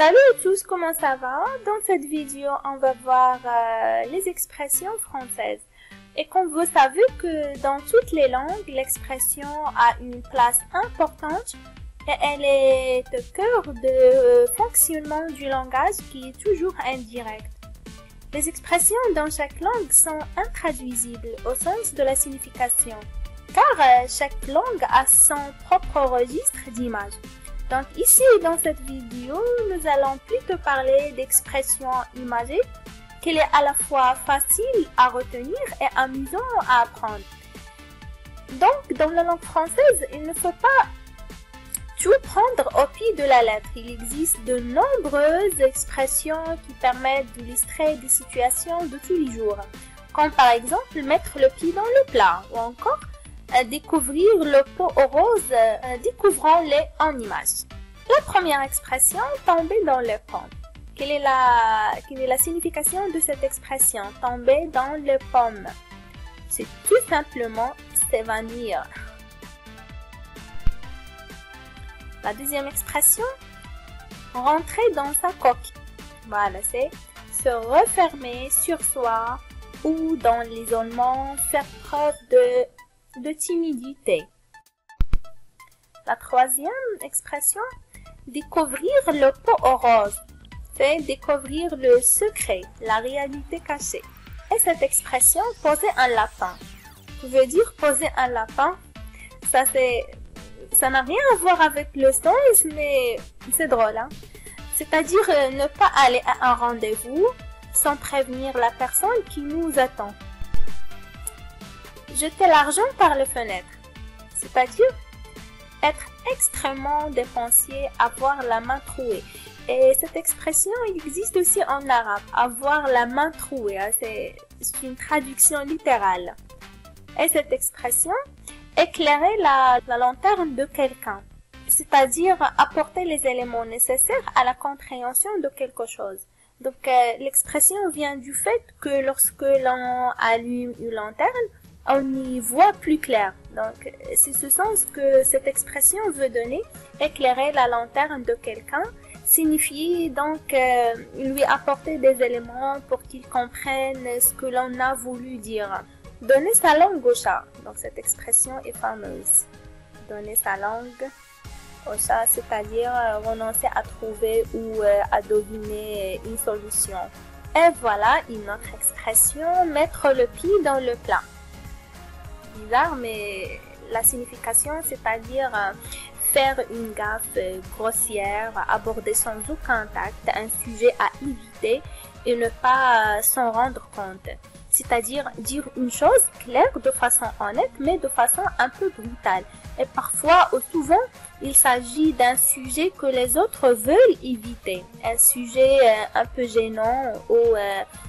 Salut à tous, comment ça va? Dans cette vidéo, on va voir les expressions françaises. Et comme vous savez que dans toutes les langues, l'expression a une place importante et elle est au cœur du fonctionnement du langage qui est toujours indirect. Les expressions dans chaque langue sont intraduisibles au sens de la signification, car chaque langue a son propre registre d'images. Donc ici, dans cette vidéo, nous allons plutôt parler d'expressions imagées, qu'il est à la fois facile à retenir et amusant à apprendre. Donc, dans la langue française, il ne faut pas tout prendre au pied de la lettre. Il existe de nombreuses expressions qui permettent d'illustrer des situations de tous les jours, comme par exemple mettre le pied dans le plat, ou encore découvrir le pot aux roses, découvrons-les en images. La première expression, tomber dans le pommes. Quelle est la signification de cette expression, tomber dans le pomme? C'est tout simplement s'évanouir. La deuxième expression, rentrer dans sa coquille. Voilà, c'est se refermer sur soi ou dans l'isolement, faire preuve de timidité. La troisième expression, découvrir le pot aux roses. C'est découvrir le secret, la réalité cachée. Et cette expression, poser un lapin. Veut dire poser un lapin, ça n'a rien à voir avec le sens, mais c'est drôle, hein? C'est-à-dire ne pas aller à un rendez-vous sans prévenir la personne qui nous attend. Jeter l'argent par les fenêtres, c'est-à-dire être extrêmement dépensier, avoir la main trouée. Et cette expression existe aussi en arabe, avoir la main trouée, hein, c'est une traduction littérale. Et cette expression, éclairer la lanterne de quelqu'un, c'est-à-dire apporter les éléments nécessaires à la compréhension de quelque chose. Donc l'expression vient du fait que lorsque l'on allume une lanterne, on y voit plus clair. Donc, c'est ce sens que cette expression veut donner. Éclairer la lanterne de quelqu'un signifie donc lui apporter des éléments pour qu'il comprenne ce que l'on a voulu dire. Donner sa langue au chat. Donc, cette expression est fameuse. Donner sa langue au chat, c'est-à-dire renoncer à trouver ou à deviner une solution. Et voilà une autre expression, mettre le pied dans le plat. Bizarre, mais la signification, c'est-à-dire faire une gaffe grossière, aborder sans aucun tact un sujet à éviter et ne pas s'en rendre compte. C'est-à-dire dire une chose claire de façon honnête, mais de façon un peu brutale. Et parfois, ou souvent, il s'agit d'un sujet que les autres veulent éviter. Un sujet un peu gênant ou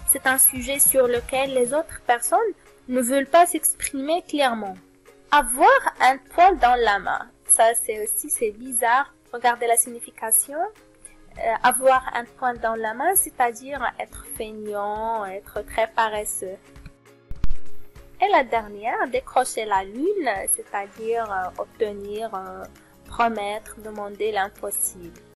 c'est un sujet sur lequel les autres personnes ne veulent pas s'exprimer clairement. Avoir un poing dans la main, ça c'est bizarre. Regardez la signification. Avoir un poing dans la main, c'est-à-dire être feignant, être très paresseux. Et la dernière, décrocher la lune, c'est-à-dire obtenir, promettre, demander l'impossible.